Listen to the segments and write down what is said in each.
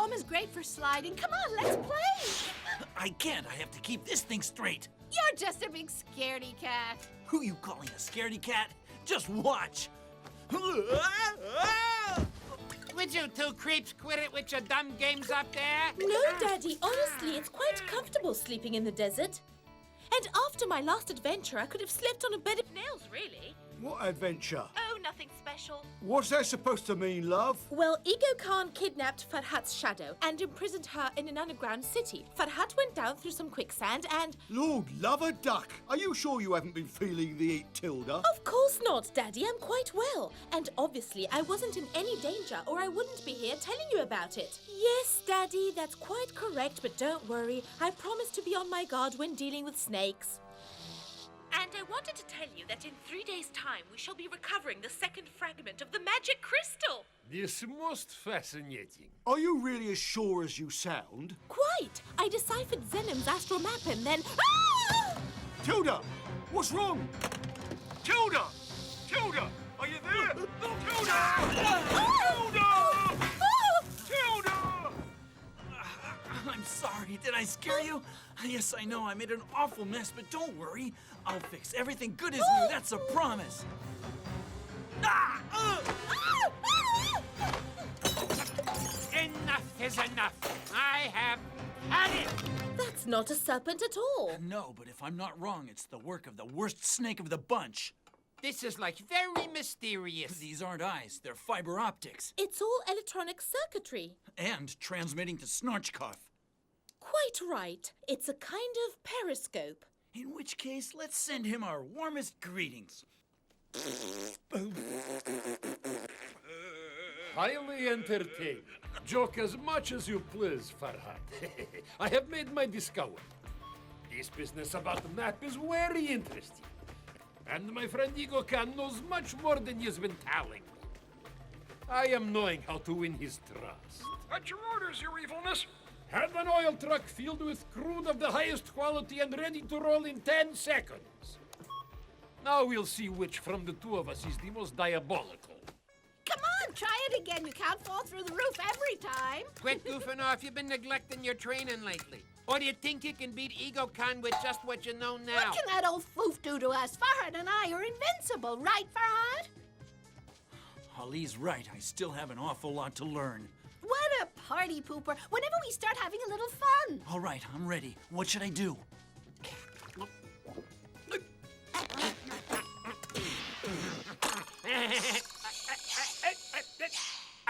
foam is great for sliding. Come on, let's play. I can't. I have to keep this thing straight. You're just a big scaredy cat. Who you calling a scaredy cat? Just watch. Would you two creeps quit it with your dumb games up there? No, Daddy. Honestly, it's quite comfortable sleeping in the desert. And after my last adventure, I could have slept on a bed of nails, really. What adventure? Oh, nothing special. What's that supposed to mean, love? Well, Egokhan kidnapped Farhat's shadow and imprisoned her in an underground city. Farhat went down through some quicksand and... Lord, love a duck. Are you sure you haven't been feeling the heat, Tilda? Of course not, Daddy. I'm quite well. And obviously, I wasn't in any danger or I wouldn't be here telling you about it. Yes, Daddy, that's quite correct, but don't worry. I promise to be on my guard when dealing with snakes. And I wanted to tell you that in 3 days' time, we shall be recovering the second fragment of the magic crystal. This most fascinating. Are you really as sure as you sound? Quite. I deciphered Zenom's astral map and then... Ah! Tilda! What's wrong? Tilda! Tilda! Are you there? Tilda! Tilda! Tilda! I'm sorry. Did I scare you? Yes, I know. I made an awful mess, but don't worry. I'll fix everything good as new. That's a promise. Enough is enough. I have had it. That's not a serpent at all. No, but if I'm not wrong, it's the work of the worst snake of the bunch. This is like very mysterious. These aren't eyes. They're fiber optics. It's all electronic circuitry. And transmitting to Snarchkoff. Quite right. It's a kind of periscope. In which case, let's send him our warmest greetings. Highly entertaining. Joke as much as you please, Farhat. I have made my discovery. This business about the map is very interesting. And my friend Egokhan knows much more than he has been telling me. I am knowing how to win his trust. At your orders, your evilness. Have an oil truck filled with crude of the highest quality and ready to roll in 10 seconds. Now we'll see which from the two of us is the most diabolical. Come on, try it again. You can't fall through the roof every time. Quit goofing off. You've been neglecting your training lately. Or do you think you can beat Egokhan with just what you know now? What can that old foof do to us? Farhat and I are invincible, right, Farhat? Ali's right. I still have an awful lot to learn. What a party pooper. Whenever we start having a little fun. All right, I'm ready. What should I do?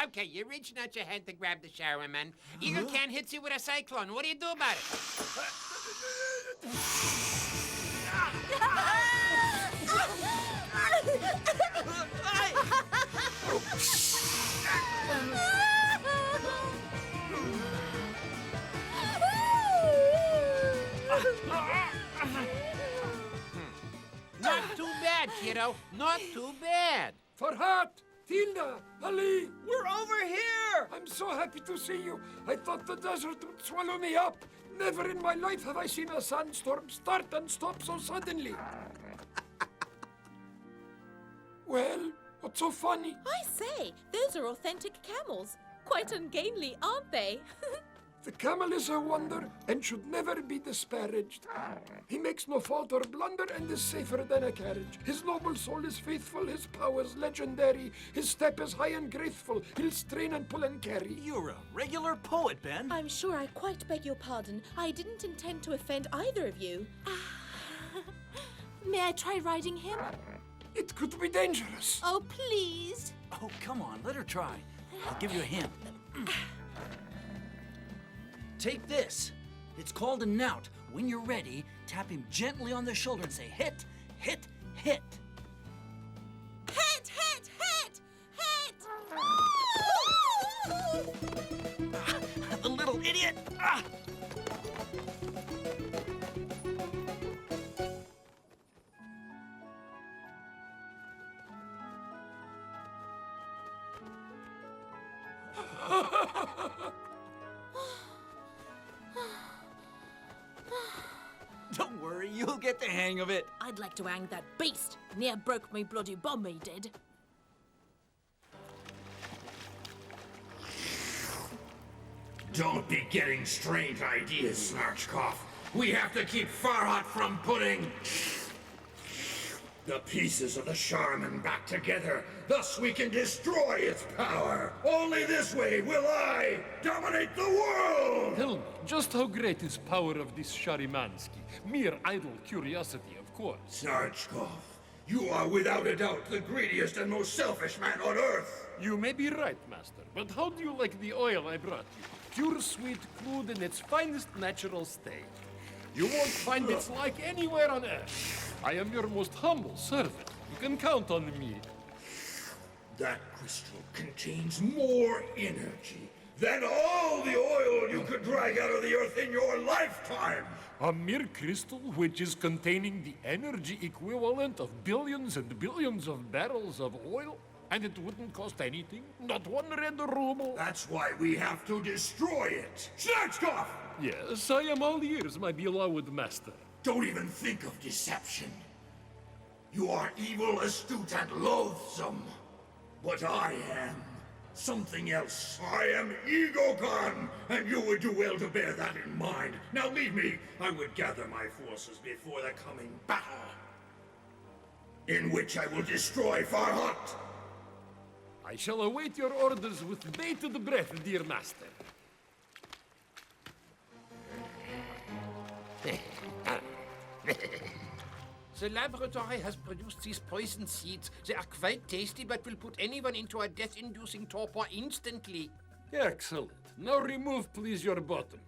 Okay, you're reaching out your hand to grab the shower, man. Egokhan hits you with a cyclone. What do you do about it? Not too bad, kiddo. Not too bad. Farhat! Tilda! Ali! We're over here! I'm so happy to see you. I thought the desert would swallow me up. Never in my life have I seen a sandstorm start and stop so suddenly. Well, what's so funny? I say, those are authentic camels. Quite ungainly, aren't they? The camel is a wonder and should never be disparaged. He makes no fault or blunder and is safer than a carriage. His noble soul is faithful, his powers legendary. His step is high and graceful, he'll strain and pull and carry. You're a regular poet, Ben. I'm sure I quite beg your pardon. I didn't intend to offend either of you. May I try riding him? It could be dangerous. Oh, please. Oh, come on, let her try. I'll give you a hint. Take this. It's called a knout. When you're ready, tap him gently on the shoulder and say, hit, hit, hit. Hit, hit, hit, hit! The little idiot! Ah! Don't worry, you'll get the hang of it. I'd like to hang that beast. Near broke me bloody bum, he did. Don't be getting strange ideas, Snarchkoff. We have to keep Farhat from putting the pieces of the Shaman back together. Thus we can destroy its power. Only this way will I dominate the world! Tell me, just how great is power of this Sharimansky? Mere idle curiosity, of course. Snarchkoff, you are without a doubt the greediest and most selfish man on Earth. You may be right, Master, but how do you like the oil I brought you? Pure sweet crude in its finest natural state. You won't find its like anywhere on Earth. I am your most humble servant. You can count on me. That crystal contains more energy than all the oil you could drag out of the Earth in your lifetime. A mere crystal which is containing the energy equivalent of billions and billions of barrels of oil? And it wouldn't cost anything? Not one red ruble? That's why we have to destroy it. Snarchkoff! Yes, I am all ears, my beloved master. Don't even think of deception. You are evil, astute, and loathsome. But I am something else. I am Egokhan, and you would do well to bear that in mind. Now leave me. I would gather my forces before the coming battle, in which I will destroy Farhat. I shall await your orders with bated breath, dear master. The laboratory has produced these poison seeds. They are quite tasty, but will put anyone into a death-inducing torpor instantly. Excellent. Now remove, please, your bottom.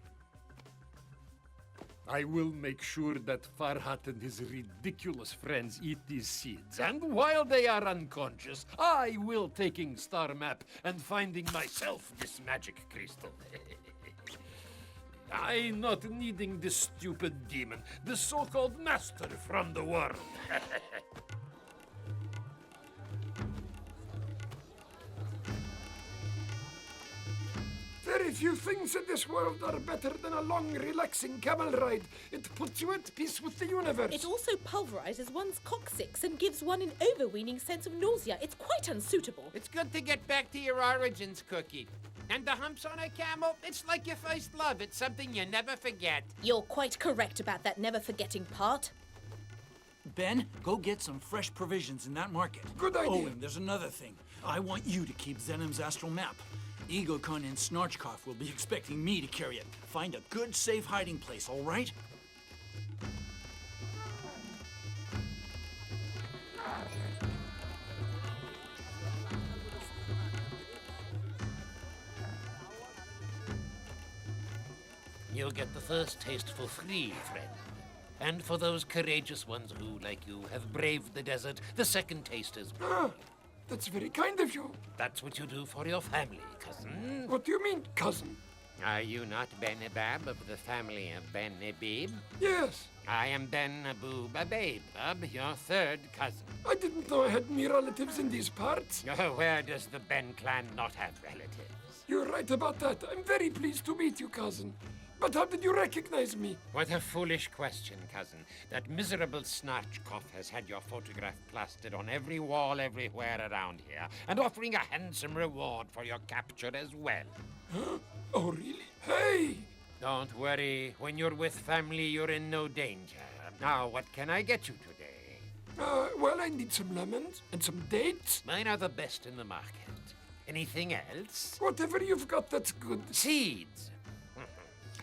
I will make sure that Farhat and his ridiculous friends eat these seeds. And while they are unconscious, I will taking star map and finding myself this magic crystal. I not needing this stupid demon, the so-called master from the world. Very few things in this world are better than a long, relaxing camel ride. It puts you at peace with the universe. It also pulverizes one's coccyx and gives one an overweening sense of nausea. It's quite unsuitable. It's good to get back to your origins, Cookie. And the humps on a camel, it's like your first love. It's something you never forget. You're quite correct about that never forgetting part. Ben, go get some fresh provisions in that market. Good idea. Oh, and there's another thing. I want you to keep Zenem's astral map. Egokhan and Snarchkoff will be expecting me to carry it. Find a good, safe hiding place, all right? You'll get the first taste for free, friend. And for those courageous ones who, like you, have braved the desert, the second taste is... Ah, that's very kind of you. That's what you do for your family, cousin. What do you mean, cousin? Are you not Ben Abab of the family of Ben Abib? Yes. I am Ben Abu Bababe, your third cousin. I didn't know I had any relatives in these parts. Oh, where does the Ben clan not have relatives? You're right about that. I'm very pleased to meet you, cousin. But how did you recognize me? What a foolish question, cousin. That miserable Snarchkoff has had your photograph plastered on every wall everywhere around here, and offering a handsome reward for your capture as well. Huh? Oh, really? Hey! Don't worry. When you're with family, you're in no danger. Now, what can I get you today? Well, I need some lemons and some dates. Mine are the best in the market. Anything else? Whatever you've got that's good. Seeds.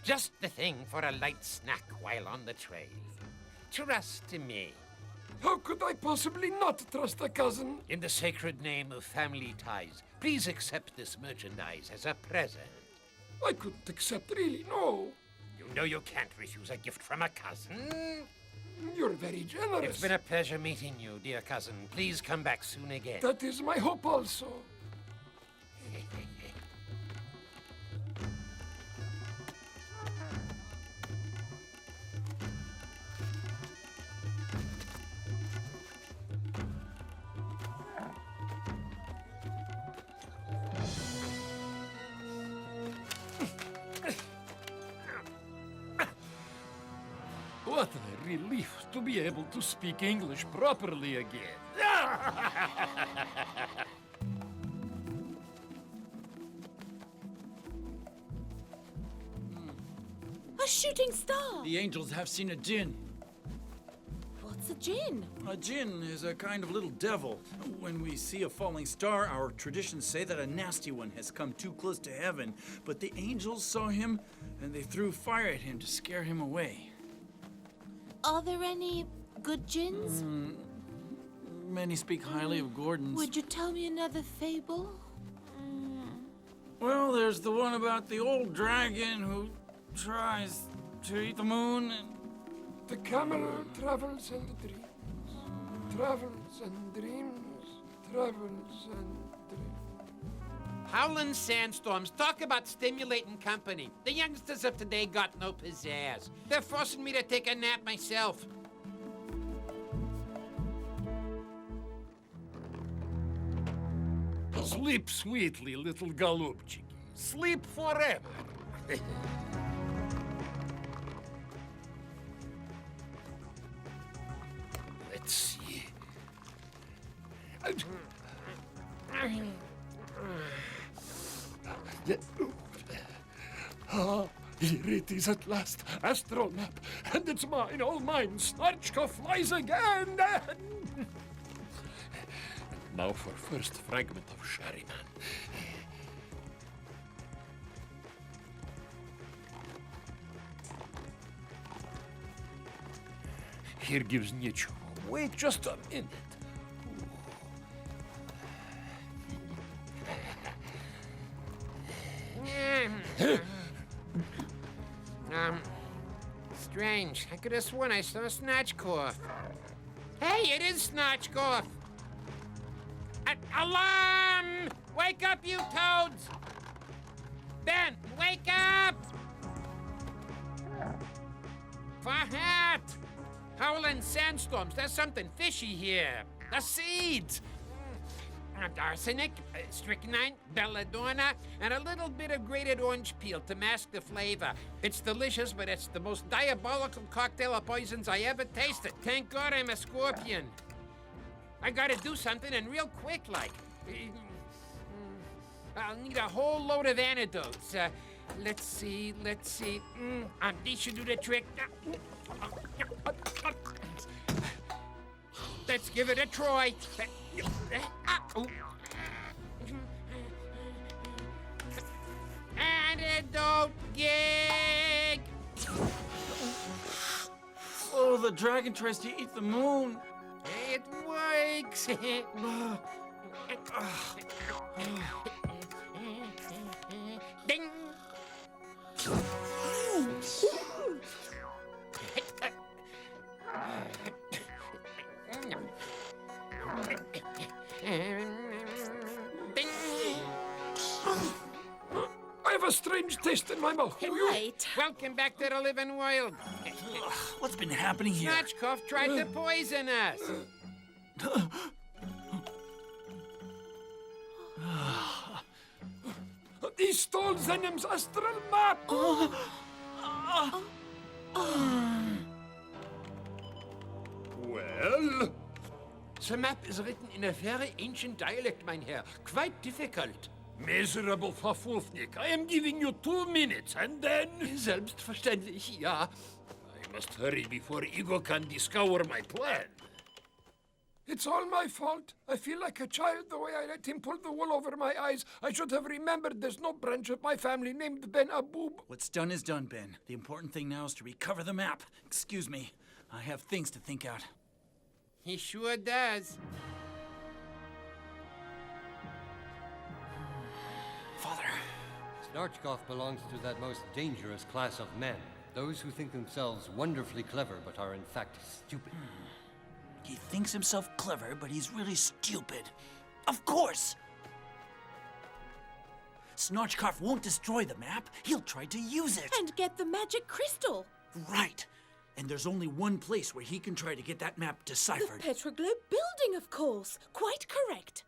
Just the thing for a light snack while on the trail. Trust me. How could I possibly not trust a cousin? In the sacred name of family ties, please accept this merchandise as a present. I couldn't accept, really, no. You know you can't refuse a gift from a cousin. You're very generous. It's been a pleasure meeting you, dear cousin. Please come back soon again. That is my hope also. What a relief to be able to speak English properly again. shooting star! The angels have seen a djinn. What's a djinn? A djinn is a kind of little devil. When we see a falling star, our traditions say that a nasty one has come too close to heaven. But the angels saw him, and they threw fire at him to scare him away. Are there any good djinns? Many speak highly of Gordon's. Would you tell me another fable? Well, there's the one about the old dragon who tries to eat the moon and... The camel travels and dreams, travels and dreams, travels and dreams. Howlin' sandstorms. Talk about stimulating company. The youngsters of today got no pizzazz. They're forcing me to take a nap myself. Sleep sweetly, little golubchiki. Sleep forever. Let's see. Ah, here it is at last, astral map, and it's mine, all mine. Snarchka flies again. Now for first fragment of Sherryman. Here gives ничего. Wait just a minute. Strange. I could have sworn I saw Snatchcough. Hey, it is Snatchcough! Alarm! Wake up, you toads! Ben, wake up! Farhat! Howling sandstorms. There's something fishy here. The seeds! Arsenic, strychnine, belladonna, and a little bit of grated orange peel to mask the flavor. It's delicious, but it's the most diabolical cocktail of poisons I ever tasted. Thank God I'm a scorpion. I gotta do something, and real quick, like. I'll need a whole load of antidotes. Let's see. These should do the trick. Let's give it a try. Antidote gig! Oh, the dragon tries to eat the moon. It works! Ding! Ding! I have a strange taste in my mouth. Wait. Welcome back to the living world. What's been happening here? Snatchcough tried to poison us. He stole Zenem's astral map. Well, The map is written in a very ancient dialect, mein Herr. Quite difficult. miserable Verfufnik, I am giving you 2 minutes, and then... Selbstverständlich, ja. I must hurry before Egohkan discover my plan. It's all my fault. I feel like a child the way I let him pull the wool over my eyes. I should have remembered there's no branch of my family named Ben Aboob. What's done is done, Ben. The important thing now is to recover the map. Excuse me. I have things to think out. He sure does. Father. Snarchkoff belongs to that most dangerous class of men. Those who think themselves wonderfully clever but are in fact stupid. He thinks himself clever, but he's really stupid. Of course! Snarchkoff won't destroy the map. He'll try to use it. And get the magic crystal. Right. And there's only one place where he can try to get that map deciphered. The Petroglobe building, of course. Quite correct.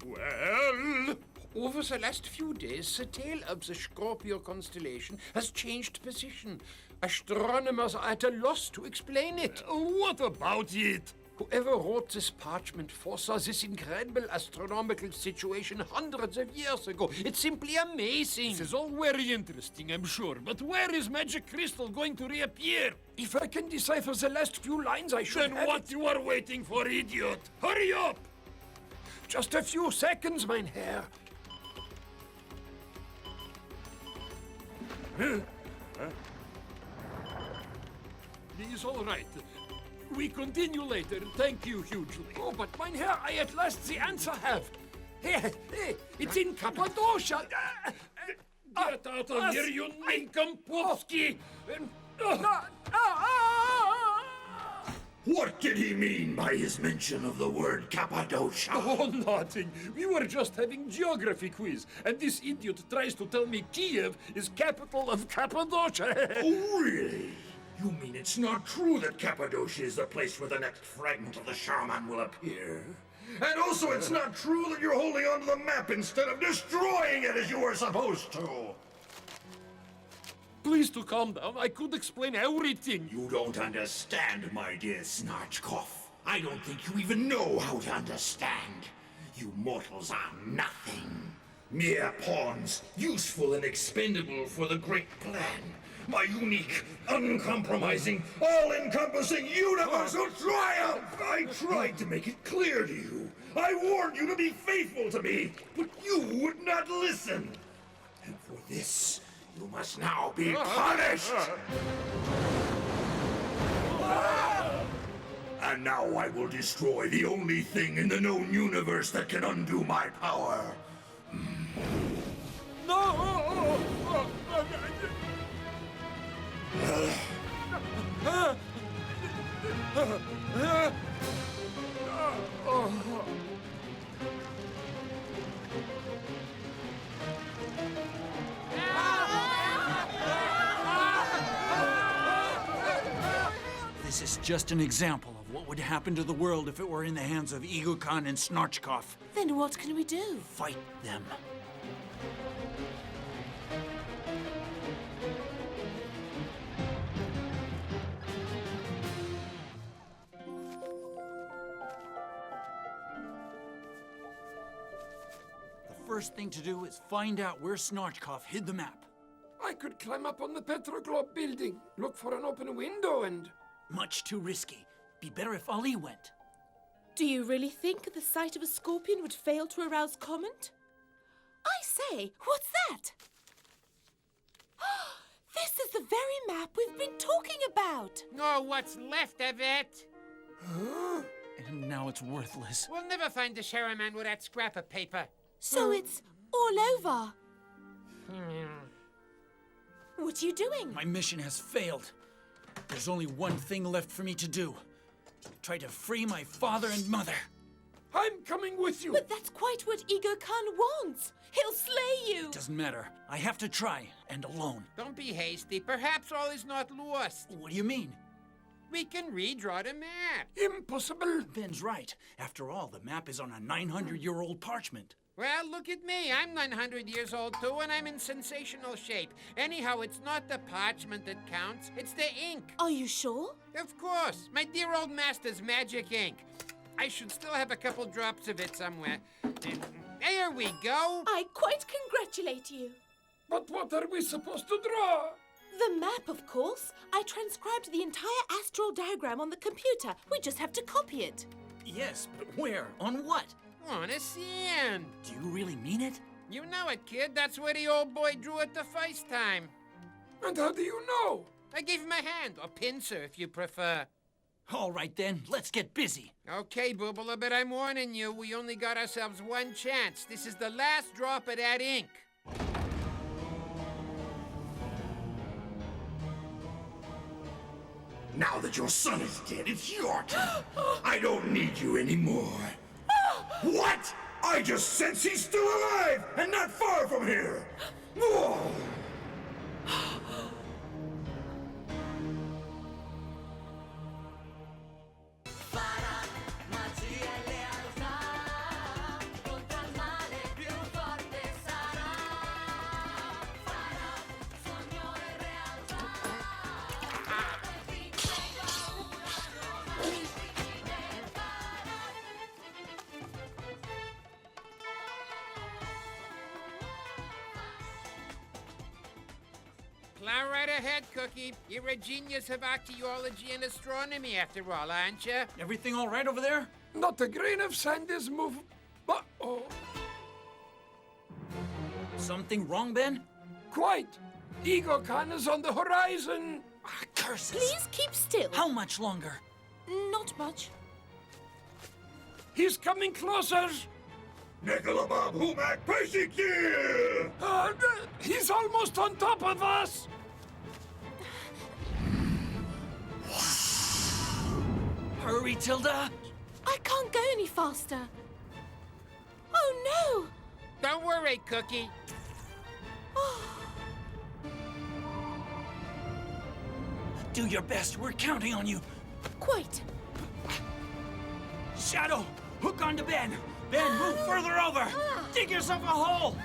Well... Over the last few days, the tail of the Scorpio constellation has changed position. Astronomers are at a loss to explain it. What about it? Whoever wrote this parchment foresaw this incredible astronomical situation hundreds of years ago. It's simply amazing. This is all very interesting, I'm sure. But where is magic crystal going to reappear? If I can decipher the last few lines, I should Then have what it. you are waiting for, idiot? Hurry up! Just a few seconds, mein Herr. It is all right. We continue later. Thank you hugely. Oh, but mein Herr, I at last the answer have. Hey, it's in Cappadocia. Get out of here, you nincompoopski! What did he mean by his mention of the word Cappadocia? Oh, nothing. We were just having geography quiz, and this idiot tries to tell me Kiev is capital of Cappadocia. Oh, really? You mean it's not true that Cappadocia is the place where the next fragment of the shaman will appear? And also it's not true that you're holding onto the map instead of destroying it as you were supposed to! Please to calm down. I could explain everything. You don't understand, my dear Snarchkoff. I don't think you even know how to understand. You mortals are nothing. Mere pawns, useful and expendable for the great plan. My unique, uncompromising, all-encompassing universal triumph! I tried to make it clear to you. I warned you to be faithful to me, but you would not listen. And for this, you must now be punished! And now I will destroy the only thing in the known universe that can undo my power. This is just an example of what would happen to the world if it were in the hands of Egokhan and Snarchkoff. Then what can we do? Fight them. The first thing to do is find out where Snarchkoff hid the map. I could climb up on the Petroglobe building, look for an open window, and... Much too risky. Be better if Ali went. Do you really think the sight of a scorpion would fail to arouse comment? I say, what's that? This is the very map we've been talking about. Oh, what's left of it? And now it's worthless. We'll never find the Sheraman with that scrap of paper. So it's all over. What are you doing? My mission has failed. There's only one thing left for me to do. Try to free my father and mother. I'm coming with you! But that's quite what Egokhan wants. He'll slay you. Doesn't matter. I have to try, and alone. Don't be hasty. Perhaps all is not lost. What do you mean? We can redraw the map. Impossible! Ben's right. After all, the map is on a 900-year-old parchment. Well, look at me. I'm 900 years old, too, and I'm in sensational shape. Anyhow, it's not the parchment that counts. It's the ink. Are you sure? Of course. My dear old master's magic ink. I should still have a couple drops of it somewhere. There we go. I quite congratulate you. But what are we supposed to draw? The map, of course. I transcribed the entire astral diagram on the computer. We just have to copy it. Yes, but where? On what? On a sand. Do you really mean it? You know it, kid. That's where the old boy drew it the first time. And how do you know? I gave him a hand, or pincer, if you prefer. All right, then. Let's get busy. Okay, Boobala, but I'm warning you, we only got ourselves one chance. This is the last drop of that ink. Now that your son is dead, it's your turn. I don't need you anymore. What? I just sense he's still alive and not far from here. Whoa. ahead, Cookie. You're a genius of archaeology and astronomy, after all, aren't you? Everything all right over there? Not a grain of sand is moved. Oh, Something wrong, Ben? quite. Egokhan is on the horizon. Ah, curses! Please keep still. How much longer? Not much. He's coming closer. Nikolabab Humak Persikir! He's almost on top of us. Hurry, Tilda! I can't go any faster. Oh, no. Don't worry, Cookie. Do your best. We're counting on you. Quite. Shadow, hook onto Ben. Ben, move further over. Dig yourself a hole.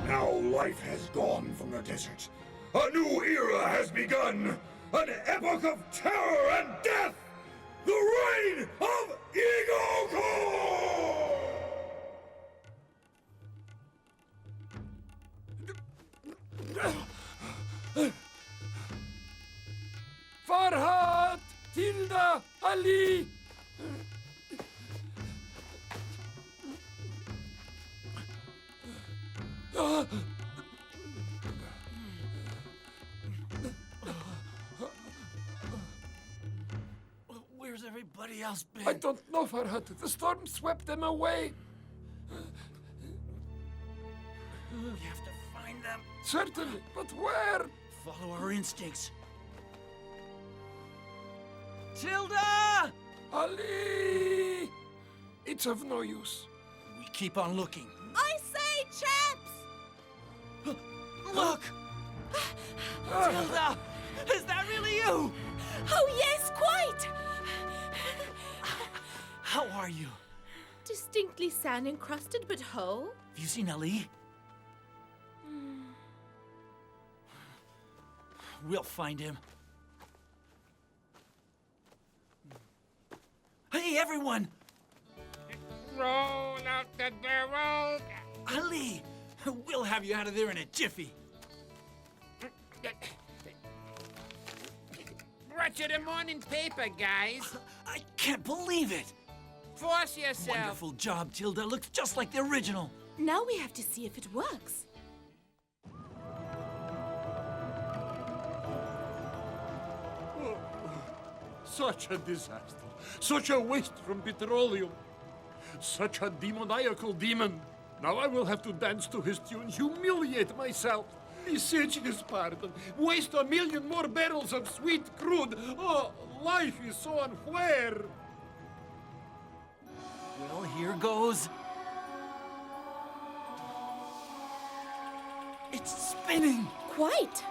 Now life has gone from the desert. A new era has begun. An epoch of terror and death. The reign of Egokhan! Farhat, Tilda, Ali. Where's everybody else been? I don't know, Farhat. The storm swept them away. We have to find them. Certainly, but where? Follow our instincts. Tilda! Ali! It's of no use. We keep on looking. I say, chaps! Look! Tilda! Is that really you? Oh, yes, quite! How are you? Distinctly sand-encrusted, but whole. Have you seen Ali? We'll find him. Hey, everyone! Roll out the barrel. Ali! We'll have you out of there in a jiffy. Brought you the morning paper, guys. I can't believe it! Force yourself. Wonderful job, Tilda. Looks just like the original. Now we have to see if it works. Such a disaster. Such a waste from petroleum. Such a demoniacal demon. Now I will have to dance to his tune, humiliate myself, beseech his pardon, waste 1,000,000 more barrels of sweet crude. Oh, life is so unfair. Well, here goes. It's spinning! Quite.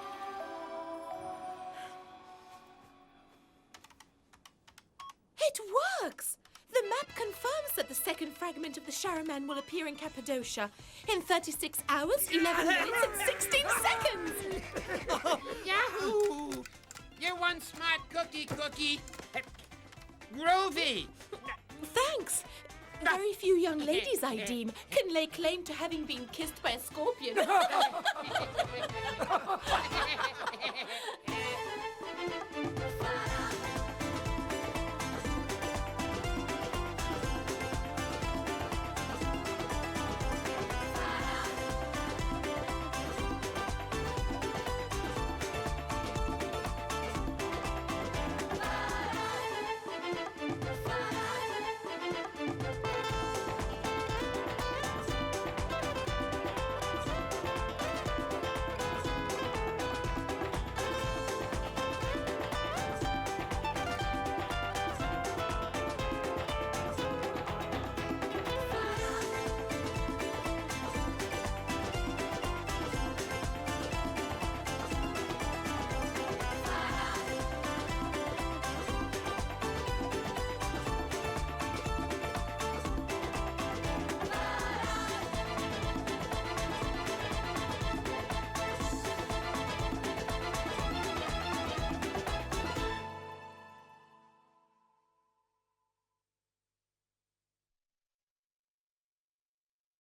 It works! The map confirms that the second fragment of the Sharaman will appear in Cappadocia in 36 hours, 11 minutes, and 16 seconds! Yahoo! You're one smart cookie. Groovy. Thanks! Very few young ladies, I deem, can lay claim to having been kissed by a scorpion.